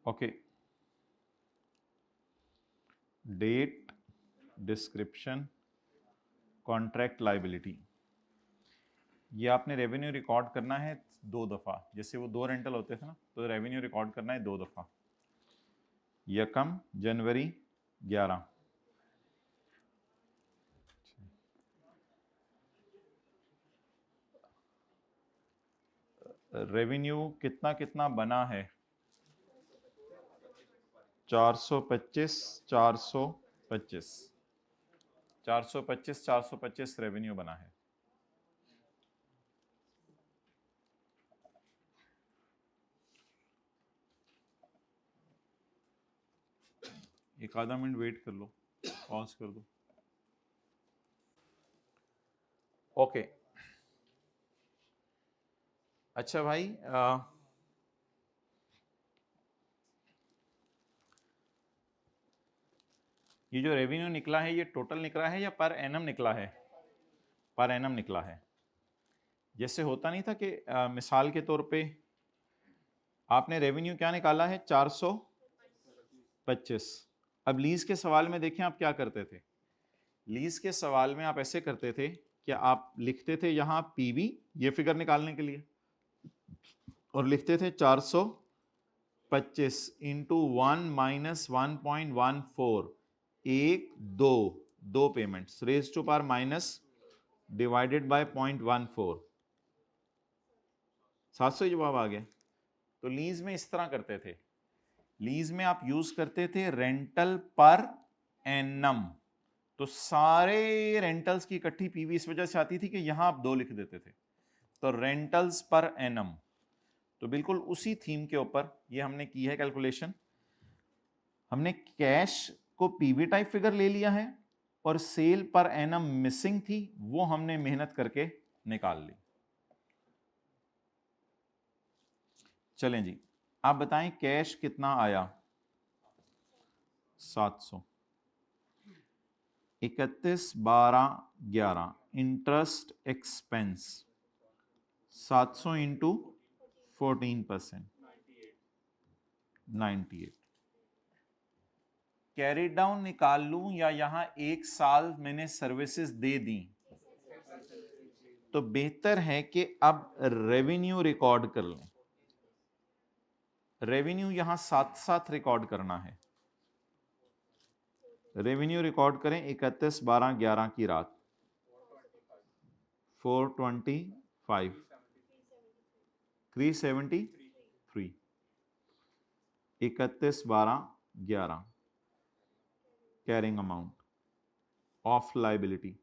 Okay, date, description, contract liability, ये आपने revenue record करना है 2 दफ़ा। जैसे वो 2 रेंटल होते थे ना, तो रेवेन्यू रिकॉर्ड करना है 2 दफ़ा। यकम जनवरी 11, रेवेन्यू कितना कितना बना है? 425 425 425 425 रेवेन्यू बना है। एक आधा मिनट वेट कर लो, पॉज कर दो। ओके, अच्छा भाई, ये जो रेवेन्यू निकला है ये टोटल निकला है या पर एनम निकला है? पर एनम निकला है। जैसे होता नहीं था कि मिसाल के तौर पे आपने रेवेन्यू क्या निकाला है? 425। अब लीज के सवाल में देखें आप क्या करते थे। लीज के सवाल में आप ऐसे करते थे कि आप लिखते थे यहां पीवी, ये फिगर निकालने के लिए, और लिखते थे 425 इंटू 1 माइनस 1.14, एक दो payments raise to power minus divided by 0.14, 700 जवाब आ गया। तो लीज में इस तरह करते थे। लीज में आप यूज करते थे रेंटल पर एनम। तो सारे रेंटल्स की इकट्ठी पीवी इस वजह से आती थी कि यहां आप 2 लिख देते थे, तो रेंटल्स पर एनम। तो बिल्कुल उसी थीम के ऊपर ये हमने की है कैलकुलेशन। हमने कैश को पीवी टाइप फिगर ले लिया है और सेल पर एनम मिसिंग थी, वो हमने मेहनत करके निकाल ली। चलें जी, आप बताएं कैश कितना आया? 700। 31/12/11 interest expense 700 into 14%, 98। Carry down निकाल लूं या यहां 1 साल मैंने सर्विसेज दे दी? तो बेहतर है कि अब रेवेन्यू रिकॉर्ड कर लें। रेवेन्यू यहां साथ साथ रिकॉर्ड करना है। रेवेन्यू रिकॉर्ड करें 31/12/11 की रात, 425, 373, 31/12/11 carrying amount of liability.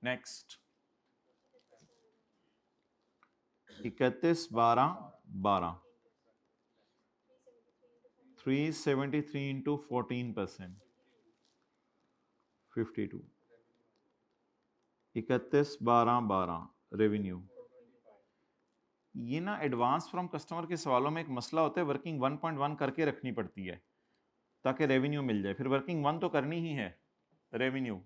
Next 31/12/12, 373 into 14%, 52। 31/12/12 revenue. ये ना एडवांस फ्रॉम कस्टमर के सवालों में एक मसला होता है, वर्किंग 1.1 करके रखनी पड़ती है ताकि रेवेन्यू मिल जाए। फिर वर्किंग 1 तो करनी ही है रेवेन्यू।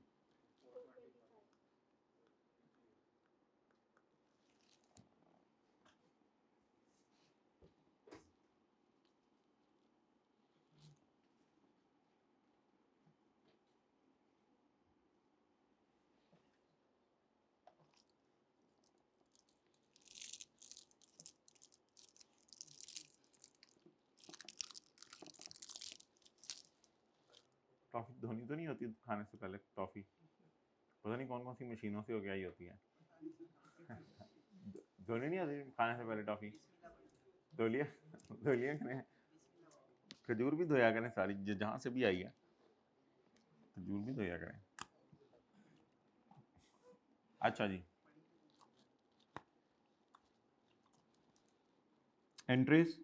टॉफी धोनी तो नहीं होती खाने से पहले? टॉफी पता नहीं कौन कौन सी मशीनों से हो गया ही होती है। धोनी नहीं होती खाने से पहले टॉफी? धो लिया, धो लिया करें। खजूर भी धोया करें, सारी जहां से भी आई है खजूर भी धोया करें। अच्छा जी, entries.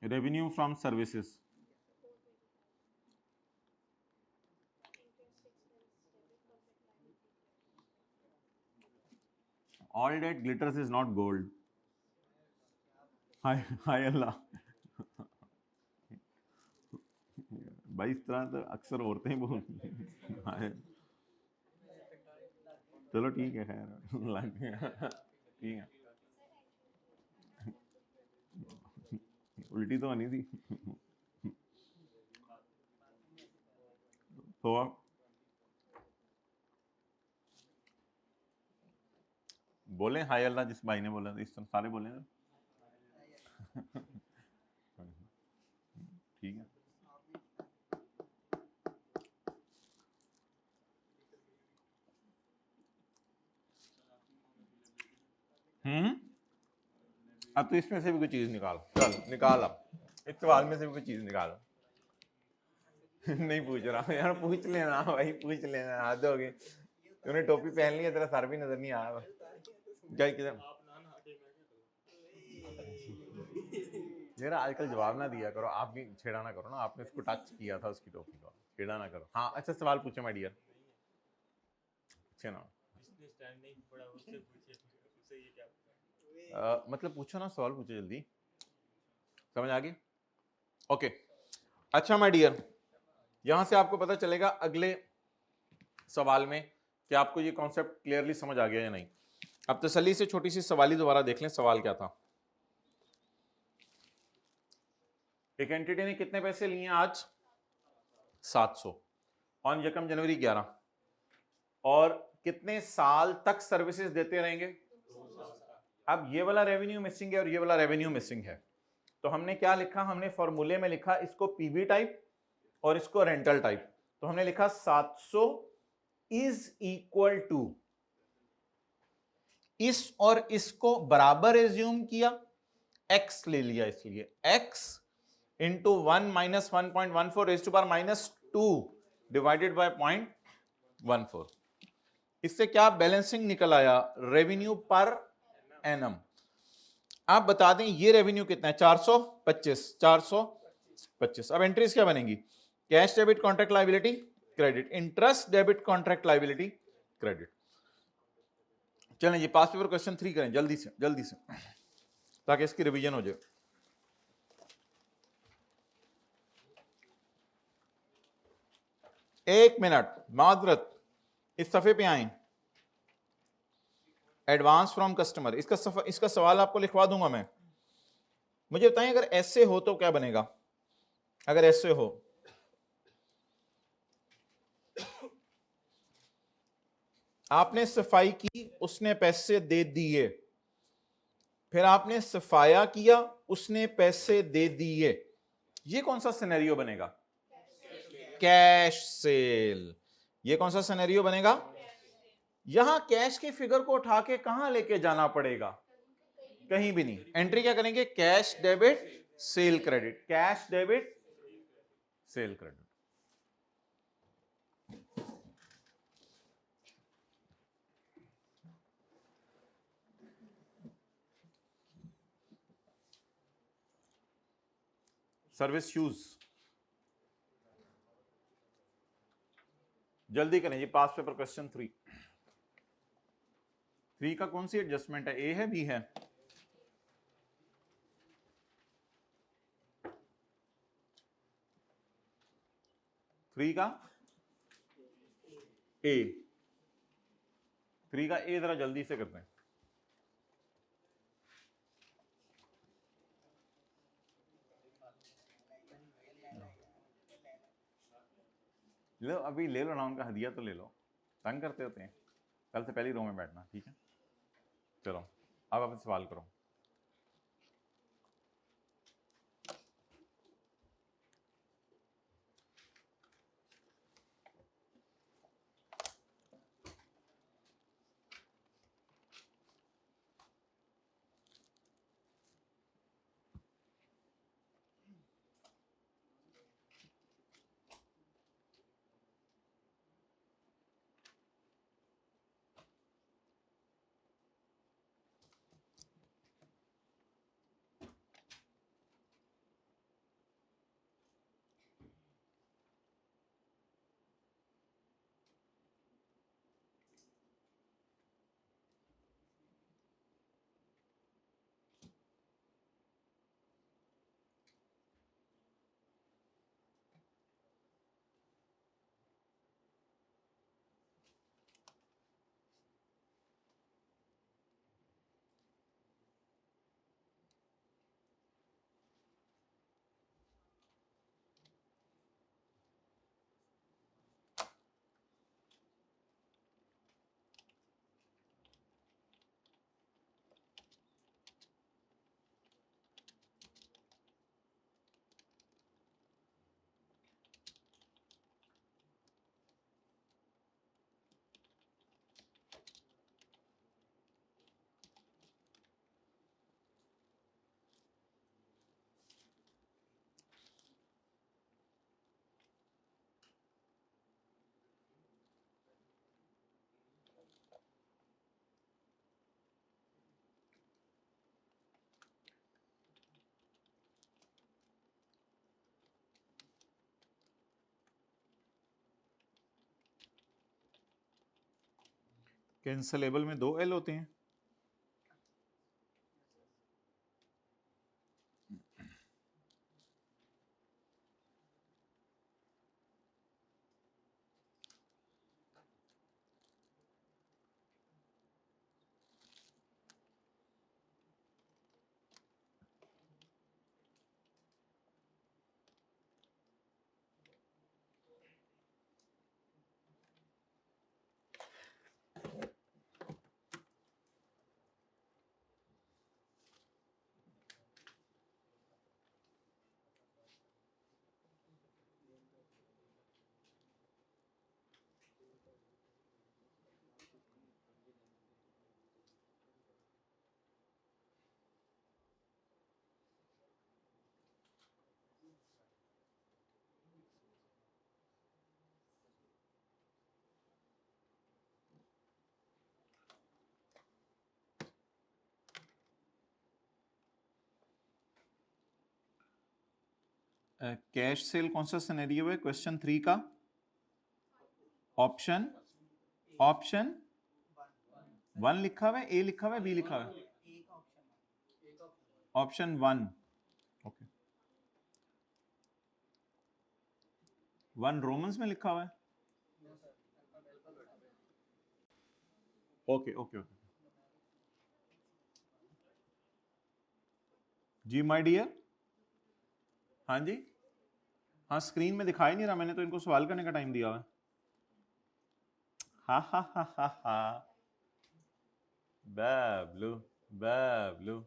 Revenue from services, all that glitters is not gold। हाय हाय अल्लाह। भाई इस तरह तो अक्सर औरतें ही बोलती हैं हाय। चलो ठीक है, खैर लग गया। ठीक है, उल्टी तो आनी थी। तो आप बोले हाय अल्लाह, जिस भाई ने बोला था इस तरह सारे बोले ना। ठीक है, अब तो इसमें से भी कोई चीज निकाल, चल निकाल, अब इस सवाल में से भी कोई चीज निकाल। नहीं पूछ रहा यार, पूछ लेना भाई, पूछ लेना, हद हो गई। तूने टोपी पहन ली है, तेरा सर भी नजर नहीं आ रहा। जय किधर यार, आजकल जवाब ना दिया करो, आप भी छेड़ा ना करो ना, आपने उसको टच किया था उसकी टोपी को, छेड़ा ना करो। हाँ अच्छा, सवाल पूछो माय डियर, पूछे ना। मतलब पूछो ना, सवाल पूछो जल्दी, समझ आ गई? ओके, अच्छा माय डियर, यहां से आपको पता चलेगा अगले सवाल में कि आपको ये कॉन्सेप्ट क्लियरली समझ आ गया या नहीं। अब तसल्ली से छोटी सी सवाल ही दोबारा देख लें, सवाल क्या था। एक एंटिटी ने कितने पैसे लिए आज? 700 ऑन यकम जनवरी 11, और कितने साल तक सर्विसेज देते रहेंगे? अब ये वाला रेवेन्यू मिसिंग है और ये वाला रेवेन्यू मिसिंग है, तो हमने क्या लिखा, हमने फॉर्मूले में लिखा इसको पीवी टाइप और इसको रेंटल टाइप। तो हमने लिखा 700 इज इक्वल टू, इस और इसको बराबर एज्यूम किया, x ले लिया, इसलिए x into 1 minus 1.14 raise to power minus 2 divided by 0.14। इससे क्या बैलेंसिंग निकल आया? Revenue per annum. आप बता दें ये रेवेन्यू कितना है? 425, 425। अब एंट्रीज क्या बनेंगी? Cash debit contract liability credit, interest debit contract liability credit. चलें ये पास पेपर क्वेश्चन 3 करें जल्दी से ताकि इसकी रिवीजन हो जाए। एक मिनट माजरत, इस सफे पे आए, एडवांस फ्रॉम कस्टमर, इसका सवाल आपको लिखवा दूंगा मैं। मुझे बताएं अगर ऐसे हो तो क्या बनेगा? अगर ऐसे हो, आपने सफाई की, उसने पैसे दे दिए, फिर आपने सफाया किया, उसने पैसे दे दिए, ये कौन सा सिनेरियो बनेगा? Cash cell. ये कौन सा सिनेरियो बनेगा? यहां कैश की फिगर को उठा के कहां लेके जाना पड़ेगा? कहीं भी नहीं। एंट्री क्या करेंगे? Cash debit cell credit, cash debit cell credit. Service use जल्दी करें, ये पास पेपर क्वेश्चन 3 का कौन सी एडजस्टमेंट है? ए है, बी है? थ्री का ए, 3 का ए जरा जल्दी से करते हैं। लो अभी ले लो ना, उनका हदिया तो ले लो, तंग करते होते हैं। कल से पहली रो में बैठना, ठीक है? चलो अब आप सवाल करो। कैंसलेबल में 2 L होते हैं। कैश सेल कौन सा सिनेरियो है क्वेश्चन 3 का? ऑप्शन 1 लिखा हुआ है, ए लिखा हुआ है, बी लिखा हुआ है? ऑप्शन 1। ओके, 1 रोमन्स में लिखा हुआ है। ओके ओके ओके जी माय डियर। हाँ जी, हाँ स्क्रीन में दिखाई नहीं रहा, मैंने तो इनको सवाल करने का टाइम दिया हुआ है। हा हा हा हा हा, बाबलू बाबलू।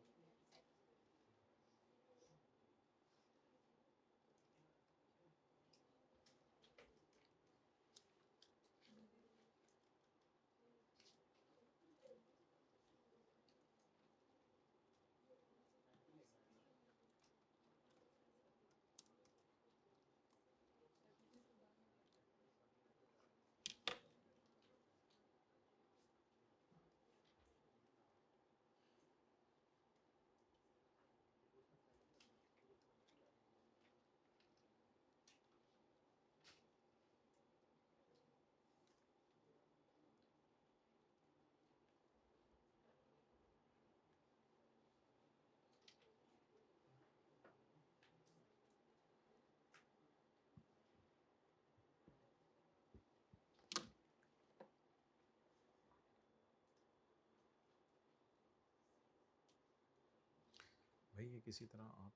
भाई ये किसी तरह आप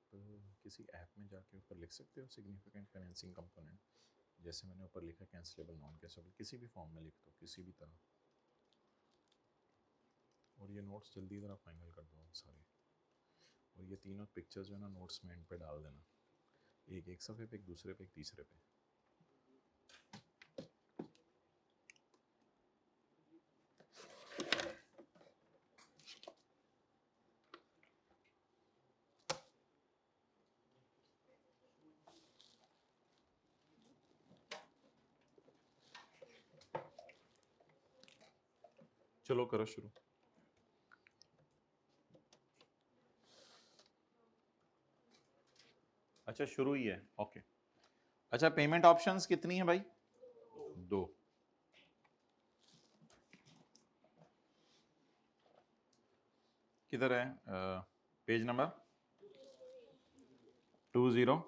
किसी ऐप में जाके ऊपर लिख सकते हो सिग्निफिकेंट फाइनेंसिंग कंपोनेंट, जैसे मैंने ऊपर लिखा कैंसिलेबल नॉन कैंसिलेबल, किसी भी फॉर्म में लिख दो किसी भी तरह, और ये नोट्स जल्दी ज़रा फाइनल कर दो आप सारे, और ये तीनों पिक्चर्स जो है ना नोट्स में एंड पे डाल देना, एक एक सफ़े पे, एक दूसरे पे, एक तीसरे पे। चलो करो शुरू। अच्छा शुरू ही है, ओके। अच्छा पेमेंट ऑप्शंस कितनी है भाई? 2। किधर है page number 208।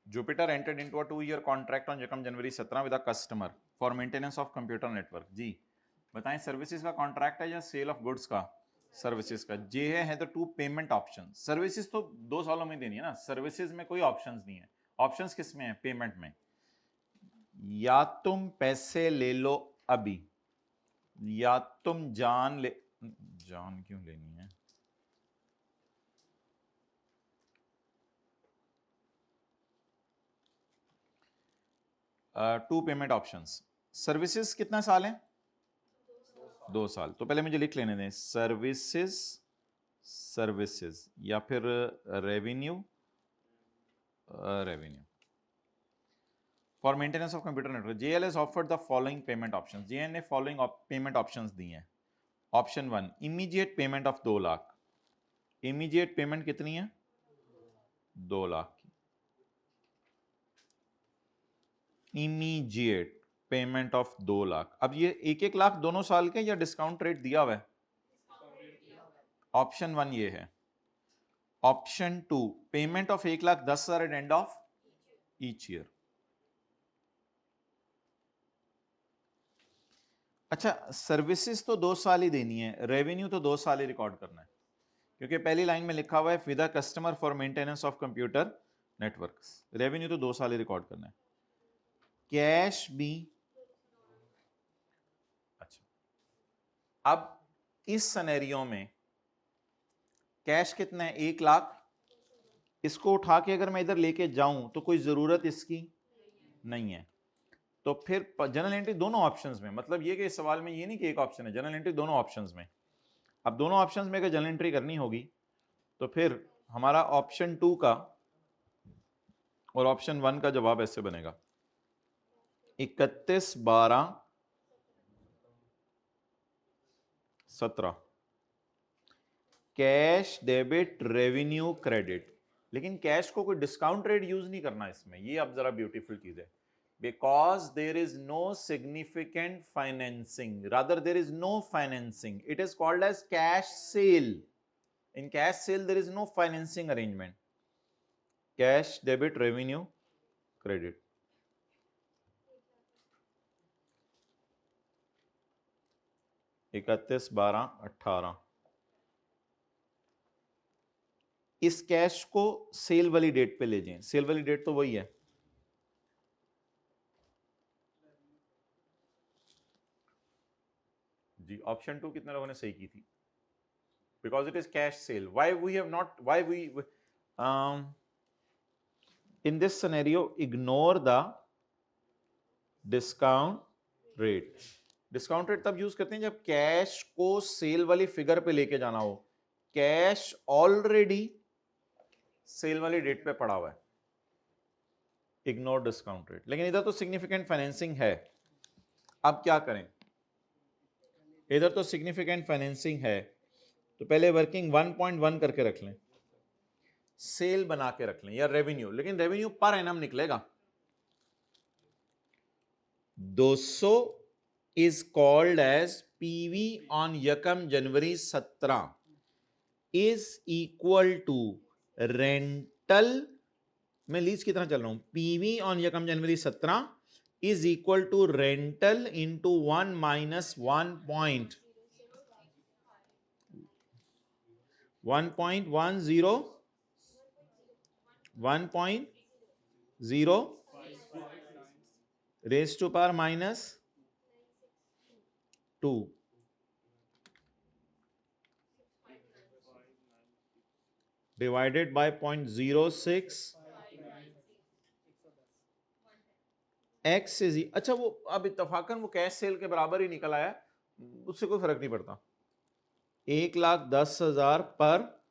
Jupiter entered into a 2-year contract on January 17 with a customer for maintenance of computer network। जी बताएं सर्विसेज का कॉन्ट्रैक्ट है या सेल ऑफ गुड्स का? सर्विसेज का। जे है तो 2 पेमेंट ऑप्शन। सर्विसेज तो 2 सालों में देनी है ना, सर्विसेज में कोई ऑप्शंस नहीं है। ऑप्शंस किस में है? पेमेंट में। या तुम पैसे ले लो अभी, या तुम जान क्यों लेनी है? To payment options. सर्विसेज कितना साल है? 2 साल। तो पहले मुझे लिख लेने दें, सर्विसेज या फिर revenue. For maintenance of computer network JL has offered the following payment options. JL ने फॉलोइंग पेमेंट ऑप्शंस दी हैं। Option 1 immediate payment of 2 lakh. Immediate payment कितनी है? 2 लाख की इमीडिएट पेमेंट ऑफ 2 लाख। अब ये 1-1 लाख दोनों साल के या डिस्काउंट रेट दिया हुआ है? ऑप्शन 1 ये है। Option 2 payment of 1,10,000 at end of each year. अच्छा, सर्विसेज तो 2 साल ही देनी है, रेवेन्यू तो 2 साल ही रिकॉर्ड करना है, क्योंकि पहली लाइन में लिखा हुआ है with the customer for maintenance of computer networks. Revenue तो 2 साल ही रिकॉर्ड करना है। कैश भी। अच्छा, अब इस सिनेरियो में कैश कितना है? 1 लाख। इसको उठा के अगर मैं इधर लेके जाऊं तो कोई जरूरत इसकी नहीं है, तो फिर जनरल एंट्री दोनों ऑप्शंस में, मतलब ये कि इस सवाल में ये नहीं कि एक ऑप्शन है, जनरल एंट्री दोनों ऑप्शंस में। अब दोनों ऑप्शंस में अगर जनरल एंट्री करनी होगी तो फिर हमारा ऑप्शन 2 का और ऑप्शन 1 का जवाब ऐसे बनेगा 31/12/17 कैश डेबिट रेवेन्यू क्रेडिट। लेकिन कैश को कोई डिस्काउंट रेट यूज नहीं करना इसमें, ये अब जरा ब्यूटीफुल चीज है। Because there is no significant financing, rather there is no financing, it is called as cash sale. In cash sale there is no financing arrangement. Cash debit revenue credit. इकतीस 12/18। इस कैश को cell वाली date पे ले जाएं। Cell वाली date तो वही है, जी। ऑप्शन 2 कितने लोगों ने सही की थी? Because it is cash sale. Why we have not, why we in this scenario ignore the discount rate. Discount rate तब यूज करते हैं जब कैश को सेल वाली फिगर पे लेके जाना हो। कैश ऑलरेडी सेल वाली डेट पे पड़ा हुआ है, इग्नोर डिस्काउंट रेट। लेकिन इधर तो सिग्निफिकेंट फाइनेंसिंग है। अब क्या करें? इधर तो सिग्निफिकेंट फाइनेंसिंग है, तो पहले वर्किंग 1.1 करके रख लें, सेल बना के रख लें या रेवेन्यू, लेकिन रेवेन्यू पर एनम निकलेगा। 200 is called as PV on Yakam January 17 is equal to rental, मैं लीज की तरह चल रहा हूं, PV on Yakam January 17 is equal to rental into 1 minus 1.10 1.0 raised to power minus 2 divided by 0.06 x is. अच्छा, वो अब इत्तफाकन वो कैश सेल के बराबर ही निकल आया, उससे कोई फर्क नहीं पड़ता। 1,10,000 पर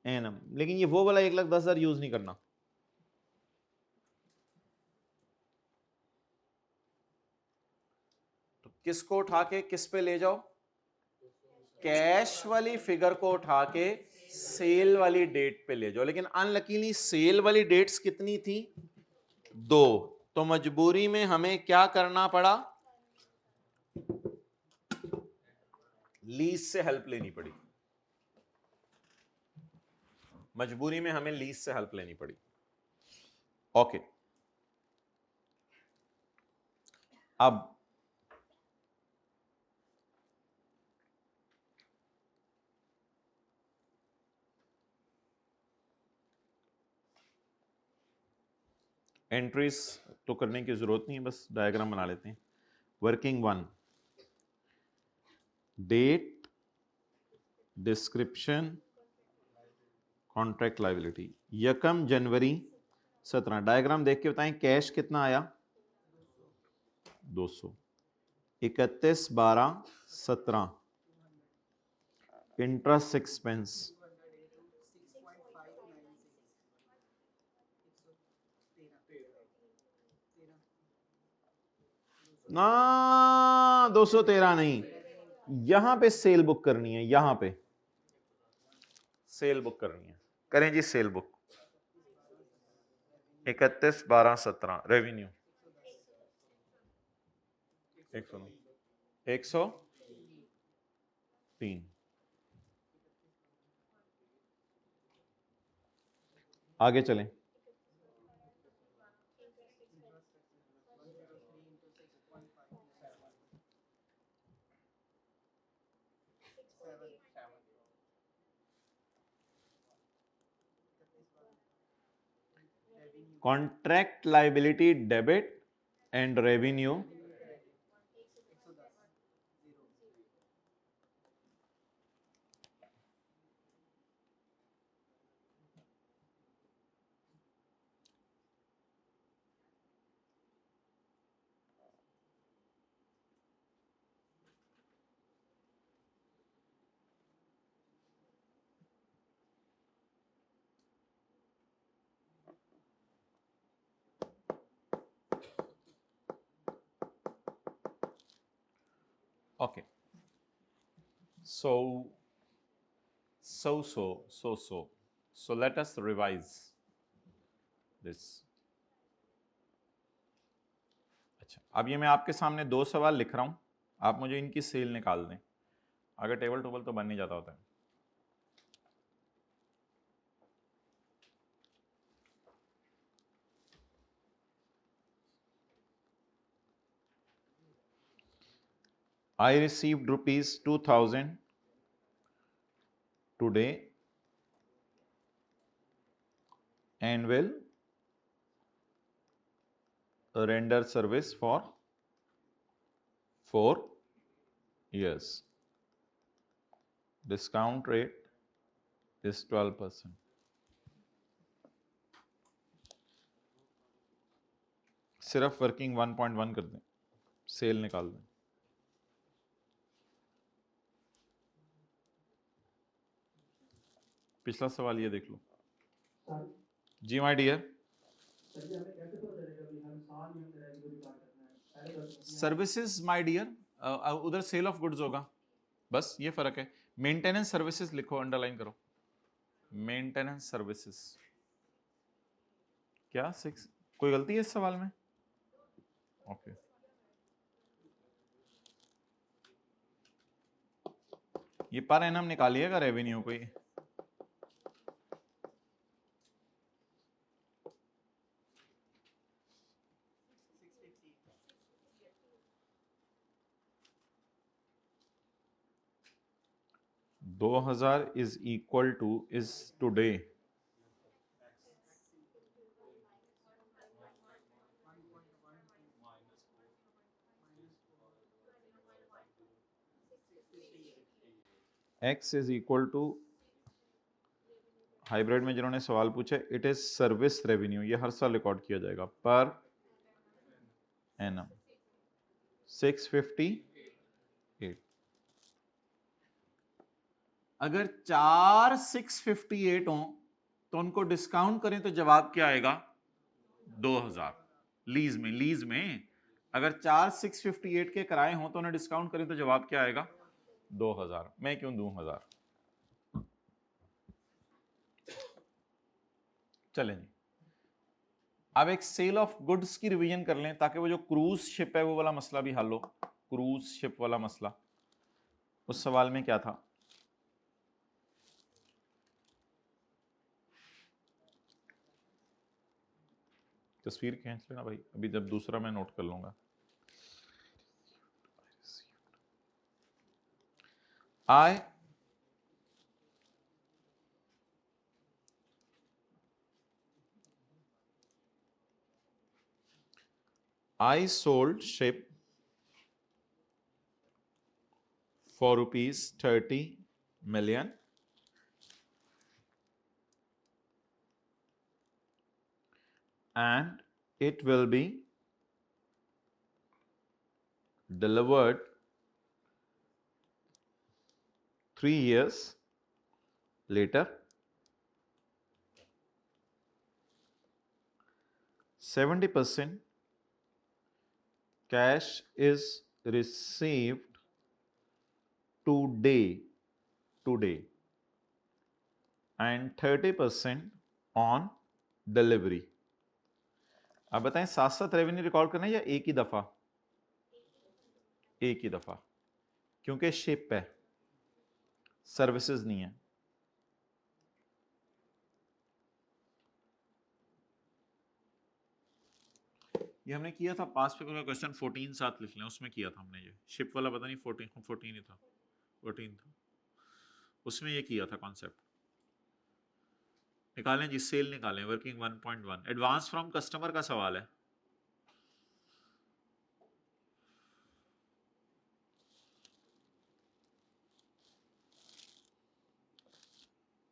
एनम, लेकिन ये वो वाला 1,10,000 यूज नहीं करना। तो किसको उठा के किस पे ले जाओ? कैश वाली फिगर को उठा के सेल वाली डेट पे ले जाओ। लेकिन अनलकीली सेल वाली डेट्स कितनी थी? 2। तो मजबूरी में हमें क्या करना पड़ा? लीज से हेल्प लेनी पड़ी। मजबूरी में हमें लीज से हेल्प लेनी पड़ी। ओके, अब एंट्रीज तो करने की जरूरत नहीं है, बस डायग्राम बना लेते हैं। Working 1, date, description, contract liability. यकम जनवरी 17। डायग्राम देख के बताएं कैश कितना आया? 200। 31/12/17 इंटरेस्ट एक्सपेंस ना 213 नहीं, यहां पे सेल बुक करनी है, यहां पे सेल बुक करनी है। करें जी सेल बुक 31 12 17 रेवेन्यू 103। आगे चलें। Contract liability debit and revenue okay so let us revise this। अच्छा, अब ये मैं आपके सामने दो सवाल लिख रहा हूं, आप मुझे इनकी सेल निकाल दें। अगर टेबल टूबल तो बन नहीं जाता होता है। I received rupees 2000 today and will render service for 4 years. Discount rate is 12%. सिर्फ वर्किंग 1.1 कर दें, सेल निकाल दें। पिछला सवाल ये देख लो जी my dear. Services my dear, उधर सेल ऑफ गुड्स होगा, बस ये फर्क है। मेंटेनेंस सर्विसेज लिखो, अंडरलाइन करो, मेंटेनेंस सर्विसेज। क्या 6 कोई गलती है इस सवाल में? ओके ये पर एनम निकालिएगा रेवेन्यू कोई। दो हजार is equal to is today x is equal to, hybrid में जिन्होंने सवाल पूछे, इट इज सर्विस रेवेन्यू, ये हर साल रिकॉर्ड किया जाएगा, पर एनम 658। अगर 4 658 हो तो उनको डिस्काउंट करें तो जवाब क्या आएगा? 2000। लीज में अगर 4 658 के किराए हो तो उन्हें डिस्काउंट करें तो जवाब क्या आएगा? 2000। मैं क्यों दूं 1000? चलें जी, अब एक सेल ऑफ गुड्स की रिवीजन कर लें ताकि वो जो क्रूज शिप है वो वाला मसला भी हल हो। क्रूज शिप वाला मसला, उस सवाल में क्या था? तस्वीर खींच लेना भाई, अभी जब दूसरा मैं नोट कर लूंगा। I sold ship for rupees 30 million and it will be delivered 3 years later. 70% cash is received today and 30% on delivery. अब बताएं साथ साथ रेवेन्यू रिकॉर्ड करना है या एक ही दफा? एक ही दफा, क्योंकि शिप है, सर्विसेज नहीं है। ये हमने किया था पास पेपर का क्वेश्चन 14 साथ लिख लें, उसमें किया था हमने ये शिप वाला, पता नहीं 14 ही था, 14 था, उसमें ये किया था कॉन्सेप्ट। निकालें जी, सेल निकालें, वर्किंग 1.1। एडवांस फ्रॉम कस्टमर का सवाल है।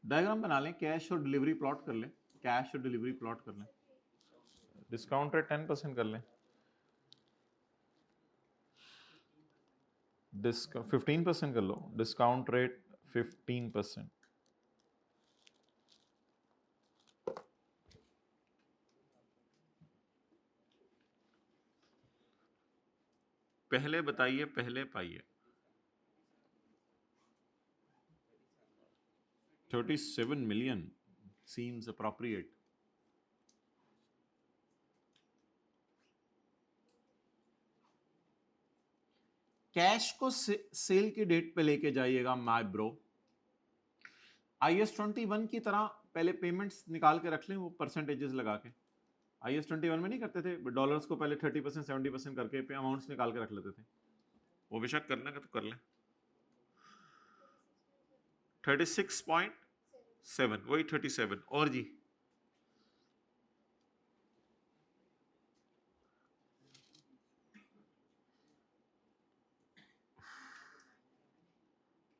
डायग्राम बना लें, कैश और डिलीवरी प्लॉट कर लें, कैश और डिलीवरी प्लॉट कर लें, डिस्काउंट रेट 10% कर लें, 15% कर लो, डिस्काउंट रेट 15%। पहले बताइए, पहले पाइए। 37 million seems appropriate। कैश को सेल की डेट पे लेके जाइएगा माय ब्रो। IAS 21 की तरह पहले पेमेंट्स निकाल के रख लें, वो परसेंटेजेस लगा के। IAS 21 में नहीं करते थे, डॉलर्स को पहले 30% 70% करके पे अमाउंट्स निकाल के रख लेते थे, वो बेशक करने का तो कर लें। 36.7 वही 37 और जी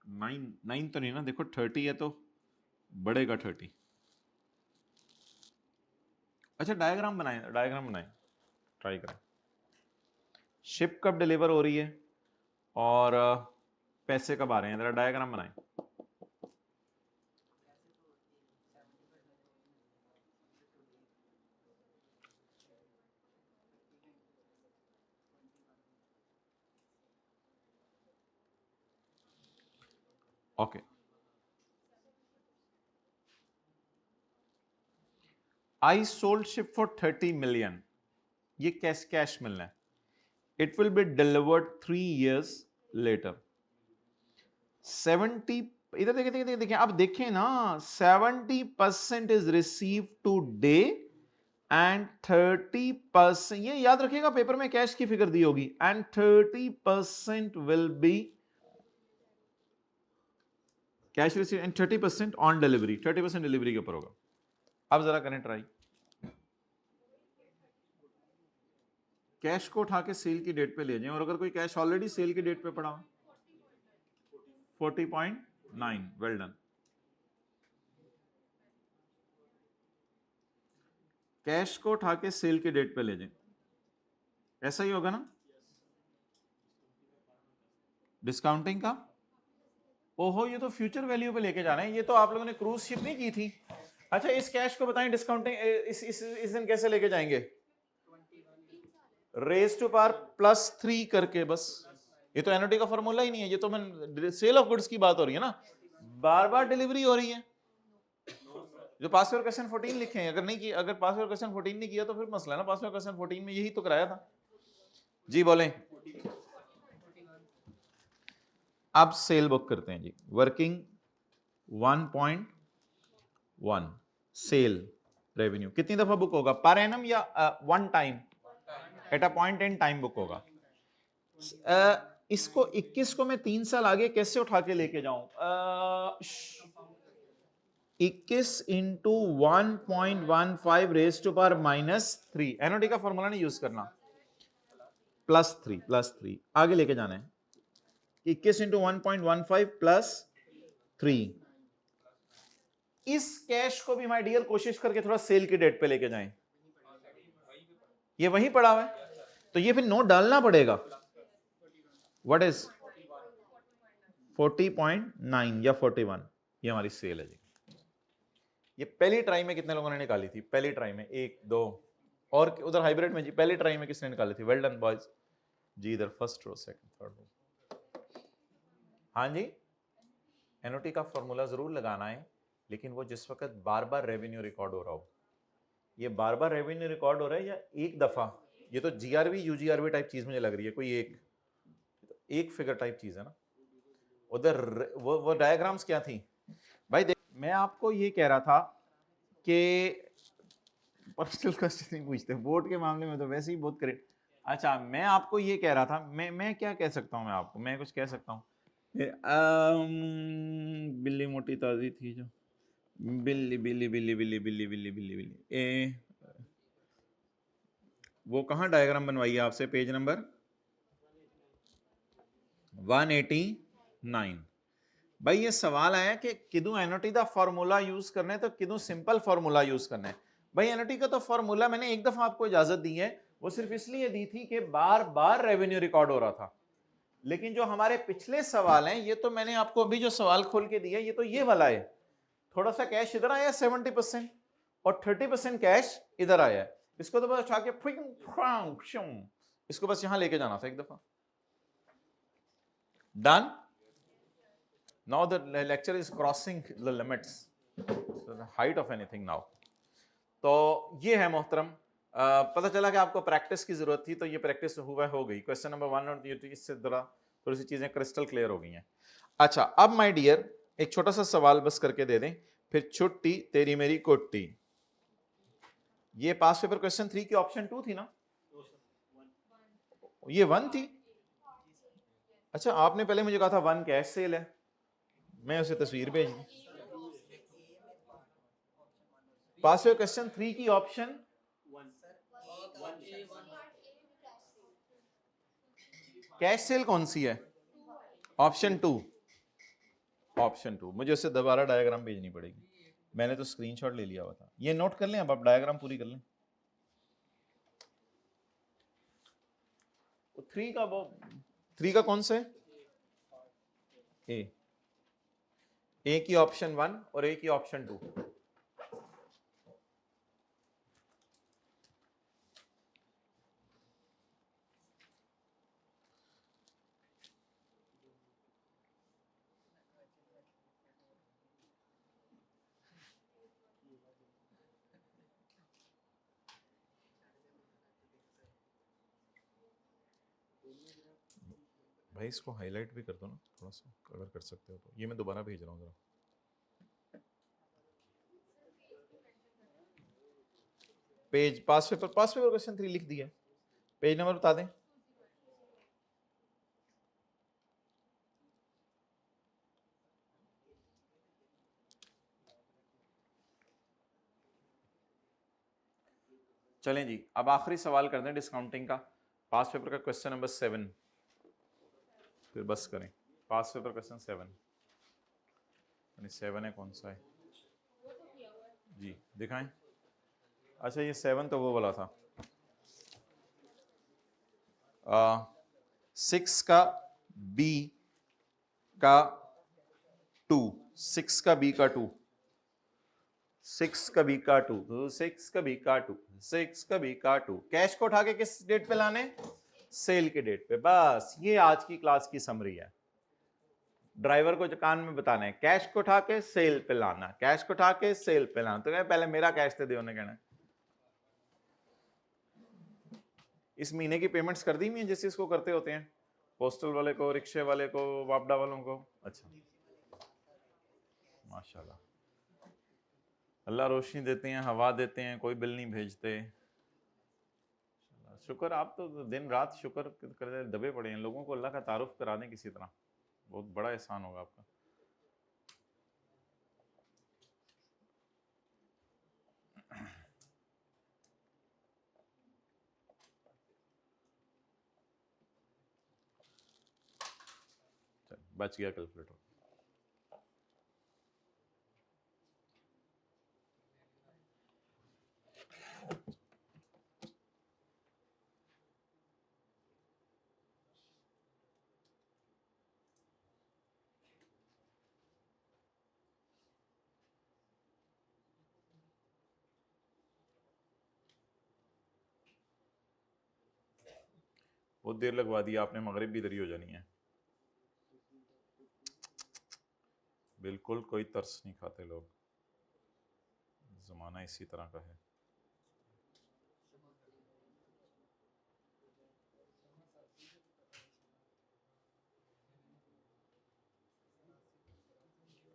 9 तो नहीं ना, देखो 30 है तो बढ़ेगा 30। अच्छा डायग्राम बनाएं, ट्राई करें। शिप कब डिलीवर हो रही है और पैसे कब आ रहे हैं, जरा डायग्राम बनाएं। Okay, I sold ship for 30 million, ये कैश मिलना है। It will be delivered 3 years later. 70, इधर देखिए देखिए आप देखें ना, 70% इज रिसीव टुडे एंड 30%, ये याद रखिएगा पेपर में कैश की फिगर दी होगी, and 30% will be cash receive and 30% on delivery, 30% delivery के ऊपर होगा। अब जरा करें ट्राई, कैश को उठा के सेल की डेट पे ले जाएं, और अगर कोई कैश ऑलरेडी सेल की डेट पे पड़ा हो 40.9, वेल डन। कैश को उठा के सेल की डेट पे ले जाएं, ऐसा ही होगा ना। डिस्काउंटिंग का, ओहो ये तो फ्यूचर वैल्यू पे लेके जा रहे हैं, ये तो आप लोगों ने क्रूज शिप नहीं की थी। अच्छा इस कैश को बताएं डिस्काउंटिंग इस दिन कैसे लेके जाएंगे, रेज टू पावर +3 करके, बस। ये तो एनओटी का फॉर्मूला ही नहीं है, ये तो मैं सेल ऑफ गुड्स की बात हो रही है ना, बार बार डिलीवरी हो रही है। जो पास पेपर क्वेश्चन 14 लिखे हैं, अगर नहीं किया, अगर पास पेपर क्वेश्चन 14 नहीं किया तो फिर मसला है ना, पास पेपर क्वेश्चन 14 में यही तो कराया था जी। बोलें, अब सेल बुक करते हैं जी, वर्किंग 1.1 सेल रेवेन्यू कितनी दफा बुक होगा, पर एनम या one time, at a point in time book होगा। इसको 21 को मैं 3 साल आगे कैसे उठा के लेके जाऊं, 21 into 1.15 raise to power -3, NOD का फॉर्मूला नहीं यूज करना, +3 आगे लेके जाना है, 21 इंटू 1.15 +3। इस कैश को भी माय डियर कोशिश करके थोड़ा सेल की डेट पे लेके जाएं, ये वहीं पड़ा हुआ है तो ये फिर नोट डालना पड़ेगा, व्हाट इज 40.9 या 41, ये हमारी सेल है जी। ये पहली ट्राई में कितने लोगों ने निकाली थी, पहली ट्राई में 1 2, और उधर हाइब्रिड में जी पहली ट्राई में किसने निकाली थी, वेल डन बॉयज। जी इधर first row second third row. हाँ जी, एनओटी का फॉर्मूला जरूर लगाना है, लेकिन वो जिस वक्त बार बार रेवेन्यू रिकॉर्ड हो रहा हो। ये बार बार रेवेन्यू रिकॉर्ड हो रहा है या एक दफा? ये तो जीआरवी यूजीआरवी टाइप चीज मुझे लग रही है, कोई एक फिगर टाइप चीज है ना उधर। वो डायग्राम्स क्या थी भाई? देख, मैं आपको ये कह रहा था कि पर्सनल क्वेश्चन नहीं पूछते बोर्ड के मामले में, तो वैसे ही बहुत करेक्ट। अच्छा, मैं आपको ये कह रहा था, मैं क्या कह सकता हूँ, मैं आपको मैं कुछ कह सकता हूँ। बिल्ली मोटी ताजी थी जो, बिल्ली बिल्ली बिल्ली बिल्ली बिल्ली बिल्ली बिल्ली बिल्ली ए, वो कहाँ डायग्राम बनवाई है आपसे? Page number 189। भाई ये सवाल आया कि किदू एनओटी का फॉर्मूला यूज करना है तो किदू सिंपल फॉर्मूला यूज करना है। भाई एनओटी का तो फॉर्मूला मैंने एक दफा आपको इजाजत दी है, वो सिर्फ इसलिए दी थी कि बार बार रेवेन्यू रिकॉर्ड हो रहा था। लेकिन जो हमारे पिछले सवाल हैं, ये तो मैंने आपको अभी जो सवाल खोल के दिया, ये तो ये वाला है। थोड़ा सा कैश इधर आया 70% और 30% कैश इधर आया है। इसको तो बस उठा के इसको बस यहां लेके जाना था एक दफा। Done. Now the lecture is crossing the limits, the height of anything now. तो ये है मोहतरम, पता चला कि आपको प्रैक्टिस की जरूरत थी, तो ये प्रैक्टिस हुआ हो गई। क्वेश्चन नंबर 1 और इससे थोड़ी सी चीजें क्रिस्टल क्लियर हो गई हैं। अच्छा, अब माय डियर एक छोटा सा सवाल बस करके दे दें, फिर छुट्टी तेरी मेरी कोट्टी। ये पास पेपर क्वेश्चन 3 की ऑप्शन 2 थी ना? ये 1 थी। अच्छा, आपने पहले मुझे कहा था 1 कैश सेल है, मैं उसे तस्वीर भेज दी। पास पेपर क्वेश्चन 3 की ऑप्शन कैश सेल कौन सी है? ऑप्शन 2। ऑप्शन 2, मुझे उससे दोबारा डायग्राम भेजनी पड़ेगी, मैंने तो स्क्रीनशॉट ले लिया हुआ था। ये नोट कर लें, अब आप डायग्राम पूरी कर लें। 3 का कौन सा है? ए की ऑप्शन 1 और ए की ऑप्शन 2। भाई इसको हाईलाइट भी कर दो ना थोड़ा सा, अगर कर सकते हो तो। ये मैं दोबारा भेज रहा हूँ जरा। पेज पास पेपर क्वेश्चन 3 लिख दिया, पेज नंबर बता दें। चलें जी, अब आखिरी सवाल कर दें डिस्काउंटिंग का, पास पेपर का क्वेश्चन नंबर 7, फिर बस करें। पास पेपर क्वेश्चन 7 है, कौन सा है जी दिखाएं। अच्छा, ये 7 तो वो वाला था, 6 का बी का 2, 6 का बी का 2, 6 का बी का 2, 6 का बी का 2, 6 का बी का 2। कैश को उठा के किस डेट पे लाने? सेल के डेट पे। बस ये आज की क्लास की समरी है। ड्राइवर को कान में बताना है, कैश को उठा के सेल पे लाना, कैश को उठा के सेल पे लाना। तो क्या पहले मेरा कैश दे दे, उन्हें कहना इस महीने की पेमेंट्स कर दी हुई है जैसे इसको करते होते हैं, पोस्टल वाले को, रिक्शे वाले को, वापडा वालों को। अच्छा, माशाल्लाह, अल्लाह रोशनी देते हैं, हवा देते हैं, कोई बिल नहीं भेजते। शुक्र, आप तो दिन रात शुक्र करते दबे पड़े हैं। लोगों को अल्लाह का तारुफ करा दें किसी तरह, बहुत बड़ा एहसान होगा आपका। बच गया कैलकुलेटर। बहुत देर लगवा दी आपने, मगरिब भी इधर ही हो जानी है। बिल्कुल कोई तरस नहीं खाते लोग, जमाना इसी तरह का है।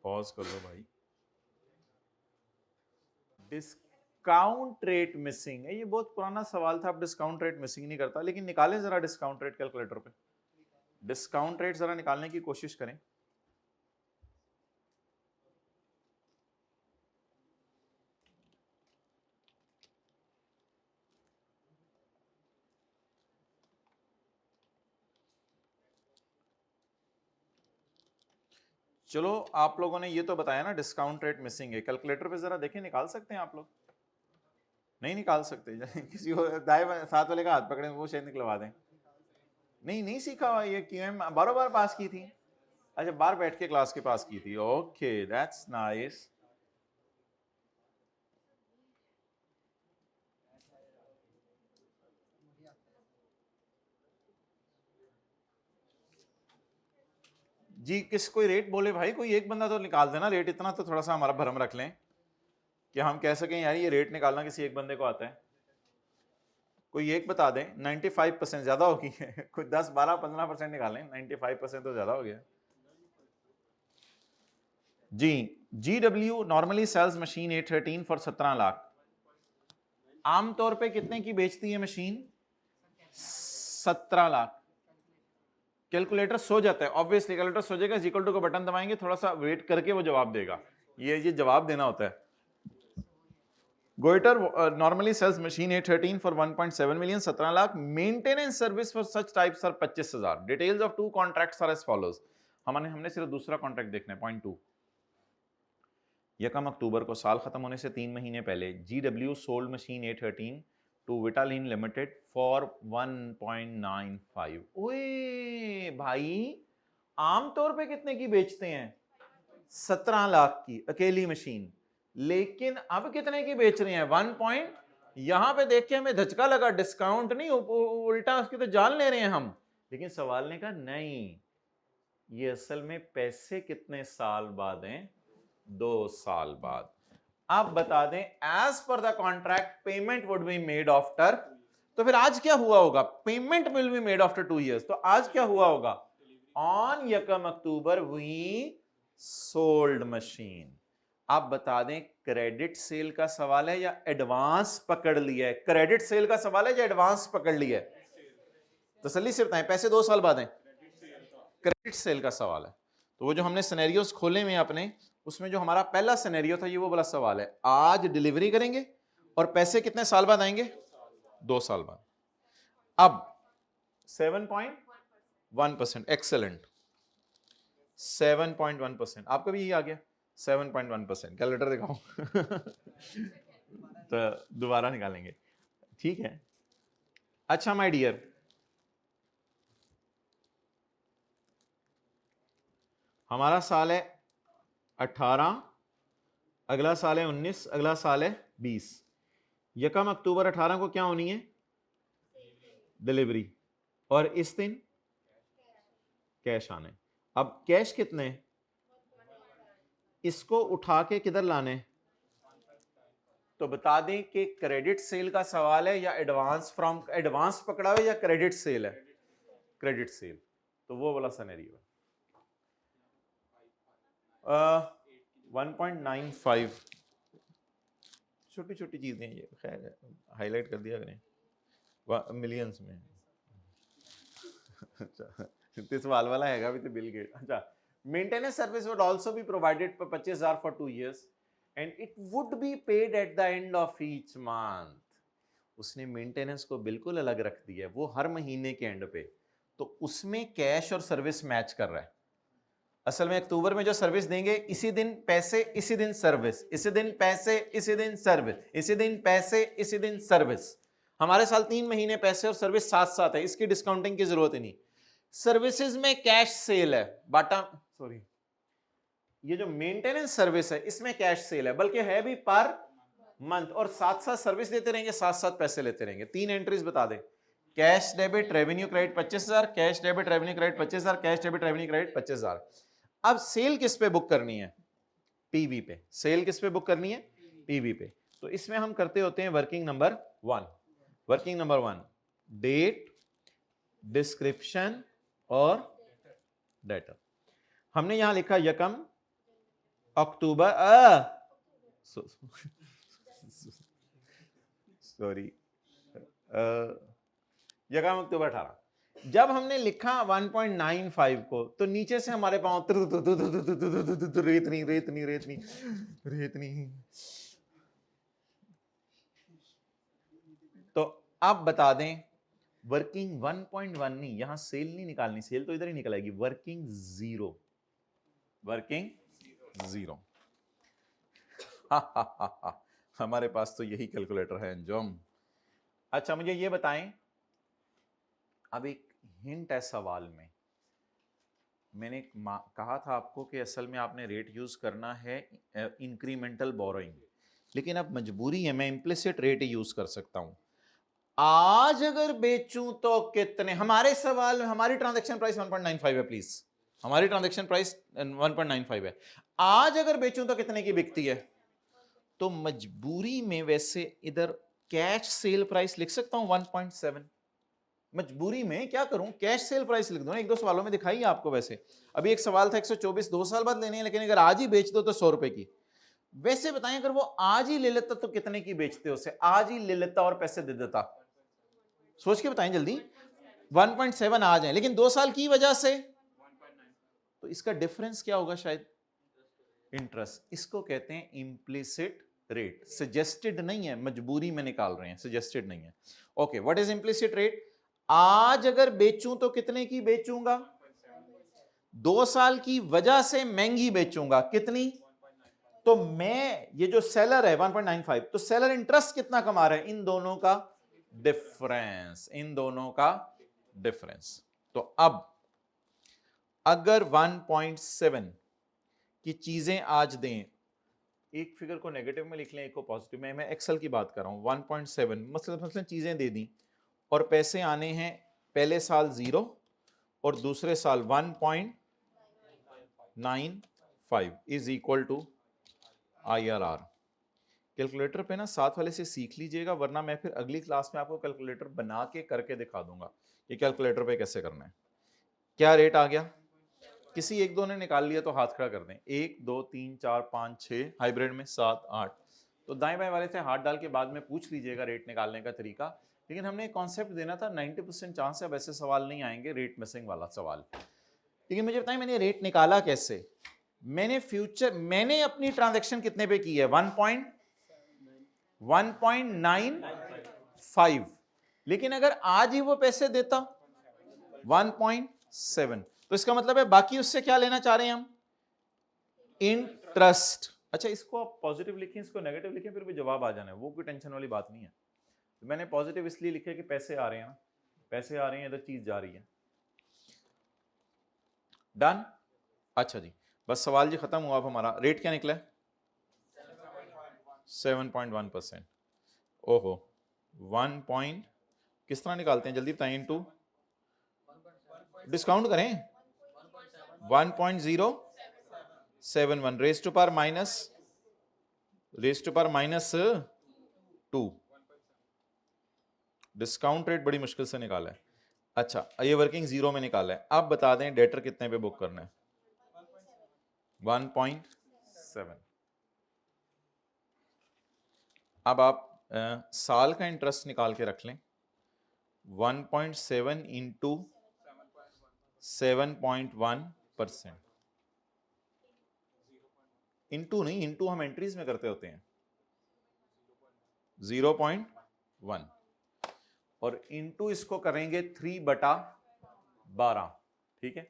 पॉज कर दो भाई। डिस्काउंट रेट मिसिंग है, ये बहुत पुराना सवाल था, अब डिस्काउंट रेट मिसिंग नहीं करता, लेकिन निकालें जरा डिस्काउंट रेट कैलकुलेटर पे, डिस्काउंट रेट जरा निकालने की कोशिश करें। चलो आप लोगों ने ये तो बताया ना डिस्काउंट रेट मिसिंग है, कैलकुलेटर पे जरा देखें, निकाल सकते हैं आप लोग? नहीं निकाल सकते? किसी को दाएं साथ वाले का हाथ पकड़े, वो शायद निकलवा दें। नहीं सीखा हुआ ये, क्यों बार बार पास की थी? अच्छा, बाहर बैठ के क्लास के पास की थी, ओके दैट्स नाइस। जी किस कोई रेट बोले भाई, कोई एक बंदा तो निकाल देना रेट, इतना तो थोड़ा सा हमारा भरम रख लें कि हम कह सकें यार ये रेट निकालना किसी एक बंदे को आता है। कोई एक बता दें। 95% ज्यादा होगी कोई 10 12 15% निकालें, 95% तो ज्यादा हो गया। जी GW normally sales machine A13 for 17 lakh. आमतौर पे कितने की बेचती है मशीन? 17 लाख। कैलकुलेटर सो जाता है, ऑब्वियसली कैलकुलेटर सो जाएगा, इक्वल टू का बटन दबाएंगे, थोड़ा सा वेट करके वो जवाब देगा, ये जवाब देना होता है। गोइटर normally sales machine A13 for 1.7 million, 17 lakh. Maintenance service for such types are 25,000। Details of 2 contracts are as follows. हमने सिर्फ दूसरा कॉन्ट्रैक्ट देखना है। पॉइंट 2, यकम अक्टूबर को साल खत्म होने से 3 महीने पहले GW sold machine A13 to Vitalin limited for 1.95। ओए भाई, आमतौर पे कितने की बेचते हैं? 17 लाख की अकेली मशीन, लेकिन अब कितने की बेच रहे हैं? 1 यहां पे देख के हमें धचका लगा, डिस्काउंट नहीं, उल्टा उसकी तो जान ले रहे हैं हम। लेकिन सवाल ने कहा नहीं, ये असल में पैसे कितने साल बाद हैं? 2 साल बाद। अब बता दें, as per the contract payment would be made after, तो फिर आज क्या हुआ होगा? Payment will be made after 2 years, तो आज क्या हुआ होगा? ऑन यकम अक्टूबर वी सोल्ड मशीन। आप बता दें, क्रेडिट सेल का सवाल है या एडवांस पकड़ लिया है? क्रेडिट सेल का सवाल है या एडवांस पकड़ लिया है? तसल्ली से बताएं, पैसे 2 साल बाद हैं। क्रेडिट सेल का सवाल है। तो वो जो हमने सिनेरियोस खोले में अपने, उसमें जो हमारा पहला सिनेरियो था, ये वो वाला सवाल है। आज डिलीवरी करेंगे और पैसे कितने साल बाद आएंगे? 2 साल बाद। अब 7.1%, एक्सेलेंट, 7.1%। आपका भी यही आ गया 7.1%। कैलकुलेटर दिखाओ तो दोबारा निकालेंगे, ठीक है। अच्छा माय डियर, हमारा साल है 18, अगला साल है 19, अगला साल है 20। यकम अक्टूबर 18 को क्या होनी है? डिलीवरी। और इस दिन कैश आने। अब कैश कितने? इसको उठा के किधर लाने? तो बता दें कि क्रेडिट सेल का सवाल है या एडवांस फ्रॉम, एडवांस पकड़ा हुआ या क्रेडिट सेल है? क्रेडिट सेल, तो वो वाला सिनेरियो है। 1.95, छोटी छोटी चीजें ये, खैर हाईलाइट कर दिया करें मिलियंस में। अच्छा इतने सवाल वाला हैगा भी तो बिल गेट। अच्छा, maintenance service would also be provided for 25,000 for 2 years and it would be paid at the end of each month. उसने मेंटेनेंस को बिल्कुल अलग रख दिया है, वो हर महीने के एंड पे, तो उसमें कैश और सर्विस मैच कर रहा है। असल में अक्टूबर में जो सर्विस देंगे, इसी दिन पैसे, इसी दिन सर्विस, इसी दिन पैसे, इसी दिन सर्विस, इसी दिन पैसे, इसी दिन सर्विस। हमारे साल 3 महीने पैसे और सर्विस साथ साथ है, इसकी डिस्काउंटिंग की जरूरत ही नहीं। सर्विसेज में कैश सेल है, बाटा सॉरी, ये जो मेंटेनेंस सर्विस है इसमें कैश सेल है, बल्कि है भी पर मंथ, और साथ साथ सर्विस देते रहेंगे, साथ साथ पैसे लेते रहेंगे। 3 एंट्रीज बता दें, cash debit revenue credit 25,000, cash debit revenue credit 25,000, cash debit revenue credit 25,000। अब सेल किस पे बुक करनी है? पीवी पे। सेल किस पे बुक करनी है? पीवी पे। तो इसमें हम करते होते हैं working number 1। Working number 1 date, description और डेटर। हमने यहां लिखा यकम अक्टूबर सॉरी यकम अक्टूबर 18। जब हमने लिखा 1.95 को तो नीचे से हमारे पांव रेत नहीं रेत नहीं रेत नहीं रेत नहीं। तो अब बता दें वर्किंग 1.1 नहीं, यहां सेल नहीं निकालनी, सेल तो इधर ही निकल आएगी। Working 0, working 0। हमारे पास तो यही कैलकुलेटर है अंजुम। अच्छा मुझे ये बताएं, अब एक हिंट है सवाल में। मैंने कहा था आपको कि असल में आपने रेट यूज करना है इंक्रीमेंटल बोरोइंग, लेकिन अब मजबूरी है, मैं इम्प्लिसिट रेट ही यूज कर सकता हूं। आज अगर बेचूं तो कितने, हमारे सवाल में हमारी ट्रांजैक्शन प्राइस 1.95 है, प्लीज हमारी ट्रांजैक्शन प्राइस 1.95 है। आज अगर बेचूं तो कितने की बिकती है? तो मजबूरी में वैसे इधर कैश सेल प्राइस लिख सकता हूं 1.7। मजबूरी में क्या करूं, कैश सेल प्राइस लिख दूं। एक दो सवालों में दिखाई आपको। वैसे अभी एक सवाल था 124 2 साल बाद लेनी है, लेकिन अगर आज ही बेच दो तो 100 रुपए की। वैसे बताएं अगर वो आज ही ले लेता तो कितने की बेचते? उसे आज ही ले लेता और पैसे दे देता, सोच के बताएं जल्दी। 1.7 आ जाए, लेकिन 2 साल की वजह से तो इसका डिफरेंस क्या होगा? शायद इंटरेस्ट। इसको कहते हैं इम्प्लिसिट रेट। सजेस्टेड नहीं है, मजबूरी में निकाल रहे हैं, सजेस्टेड नहीं है। Okay, what is implicit rate? आज अगर बेचूं तो कितने की बेचूंगा? 2 साल की वजह से महंगी बेचूंगा, कितनी? तो मैं ये जो सेलर है 1.95, तो सेलर इंटरेस्ट कितना कमा रहे हैं? इन दोनों का डिफरेंस, इन दोनों का डिफरेंस। तो अब अगर 1.7 की चीजें आज दें, एक फिगर को नेगेटिव में लिख लें, एक को पॉजिटिव में, मैं एक्सेल की बात कर रहा हूं। 1.7 मतलब चीजें दे दी और पैसे आने हैं पहले साल 0 और दूसरे साल 1.95 is equal to IRR। Calculator पे ना साथ वाले से सीख लीजिएगा, वरना मैं फिर अगली क्लास में आपको कैलकुलेटर बना के करके दिखा दूंगा ये कैलकुलेटर पे कैसे करना है। क्या रेट आ गया? किसी एक दो ने निकाल लिया तो हाथ खड़ा कर दें। 1 2 3 4 5 6, हाइब्रिड में 7 8। तो दाएं बाएं वाले से हाथ डाल के बाद में पूछ लीजिएगा रेट निकालने का तरीका। लेकिन हमने एक कॉन्सेप्ट देना था, 90% चांस है वैसे सवाल नहीं आएंगे, रेट मिसिंग वाला सवाल। लेकिन मुझे बताएं मैंने रेट निकाला कैसे? मैंने अपनी ट्रांजैक्शन कितने पे की है? 1.95। लेकिन अगर आज ही वो पैसे देता 1.7, तो इसका मतलब है बाकी उससे क्या लेना चाह रहे हैं हम? इंटरेस्ट। अच्छा इसको आप पॉजिटिव लिखें, इसको नेगेटिव लिखें, फिर भी जवाब आ जाना है, वो कोई टेंशन वाली बात नहीं है। तो मैंने पॉजिटिव इसलिए लिखे कि पैसे आ रहे हैं ना, पैसे आ रहे हैं, इधर चीज जा रही है। डन। अच्छा जी, बस सवाल जी खत्म हुआ। अब हमारा रेट क्या निकला है? 7.1%। ओहो, 1 किस तरह निकालते हैं जल्दी बताएं? इनटू डिस्काउंट करें 1.071 raise to power minus 2। Discount rate बड़ी मुश्किल से निकाला है। अच्छा ये वर्किंग 0 में निकाला है। अब बता दें डेटर कितने पे बुक करना है? 1.7। अब आप साल का इंटरेस्ट निकाल के रख लें। 1.7 इंटू 7.1%। इंटू नहीं, इंटू हम एंट्रीज में करते होते हैं। 0.1 और इंटू इसको करेंगे 3/12। ठीक है।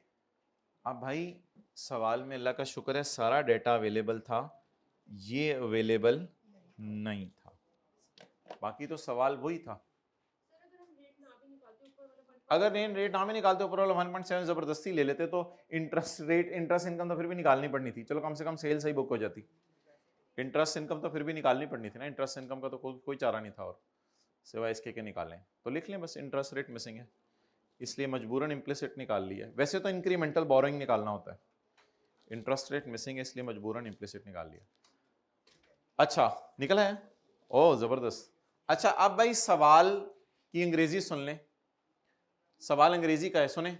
अब भाई सवाल में अल्लाह का शुक्र है सारा डेटा अवेलेबल था, ये अवेलेबल नहीं था, बाकी तो सवाल वही था। अगर रेट ना भी निकालते ऊपर वाला 1.7 जबरदस्ती ले लेते तो इंटरेस्ट इनकम तो फिर भी निकालनी पड़नी थी। चलो कम से कम सेल सही बुक हो जाती। इंटरेस्ट इनकम तो फिर भी निकालनी पड़नी थी ना, इंटरेस्ट इनकम का तो कोई चारा नहीं था। और सिवाय इसके के निकालें, तो लिख लें बस इंटरेस्ट रेट मिसिंग है, इसलिए मजबूरन इम्प्लिसिट निकाल लिया है। वैसे तो इंक्रीमेंटल बोरोइंग निकालना होता है, इंटरेस्ट रेट मिसिंग है इसलिए मजबूरन इम्प्लिसिट निकाल लिया। अच्छा निकला है, ओ जबरदस्त। अच्छा अब भाई सवाल की अंग्रेजी सुन लें, सवाल अंग्रेजी का है, सुने।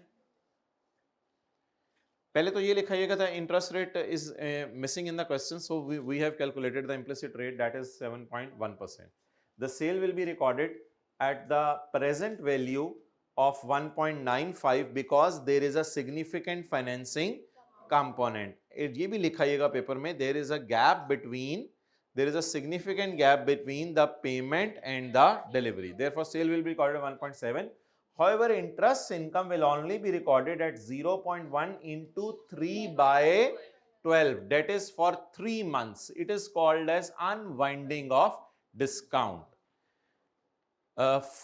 पहले तो ये लिखाइएगा था interest rate is missing in the question, so we have calculated the implicit rate that is 7.1%. The sale will be recorded at the present value of 1.95 because there is a significant financing component. ये भी लिखाइएगा paper में, there is a gap between, there is a significant gap between the payment and the delivery, therefore sale will be recorded at 1.7. However, interest income will only be recorded at 0.1 into 3 by 12, that is for 3 months. It is called as unwinding of discount.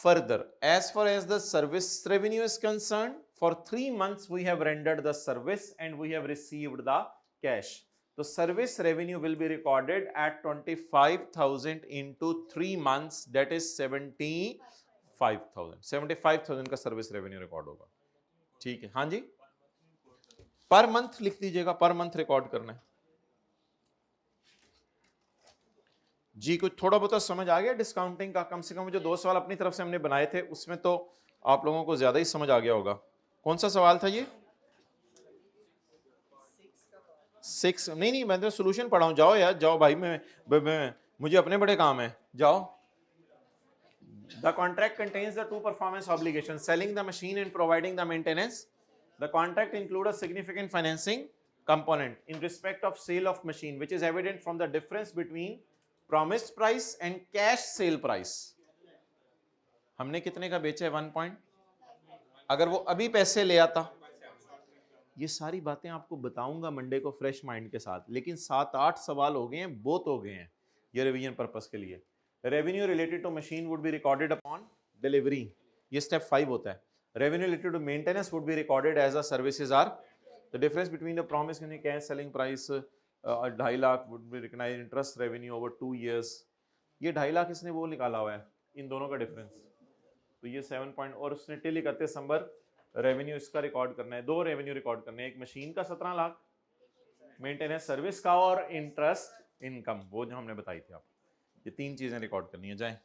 Further, as far as the service revenue is concerned, for 3 months we have rendered the service and we have received the cash. The service revenue will be recorded at 25,000 into 3 months, that is 75,000. 75,000 का service revenue record होगा, ठीक है। हाँ जी, per month लिख दीजिएगा, per month record करना है जी। कुछ थोड़ा बहुत समझ आ गया डिस्काउंटिंग का? कम से कम जो 2 सवाल अपनी तरफ से हमने बनाए थे उसमें तो आप लोगों को ज्यादा ही समझ आ गया होगा। कौन सा सवाल था ये? 6? नहीं मैं तो सोल्यूशन पढ़ाऊं, जाओ यार जाओ भाई, मैं मुझे अपने बड़े काम है, जाओ। The contract contains the 2 performance obligations, selling the machine and providing the maintenance. The contract includes a significant financing component in respect of sale of machine, which is evident from the difference between promised price and cash sale price. हमने कितने का बेचा है? 1 point. अगर वो अभी पैसे ले आता, ये सारी बातें आपको बताऊंगा मंडे को फ्रेश माइंड के साथ, लेकिन 7-8 सवाल हो गए हैं, बहुत हो गए हैं ये रिवीजन पर्पस के लिए। Revenue related to machine would be recorded upon delivery, ये स्टेप 5 होता है। Revenue related to maintenance would be recorded as a services are the difference between the promise in cash selling price 2.5 lakh would be recognised interest revenue over 2 years. ये 2.5 लाख इसने वो निकाला हुआ है, इन दोनों का डिफरेंस, तो ये 7 पॉइंट, और उसने टिल 31 दिसंबर रेवेन्यू इसका रिकॉर्ड करना है, 2 रेवेन्यू रिकॉर्ड करने हैं, एक मशीन का 17 लाख, मेंटेनेंस सर्विस का, और इंटरेस्ट इनकम वो जो हमने बताई थी आप, ये 3 चीजें रिकॉर्ड करनी है। जाएं।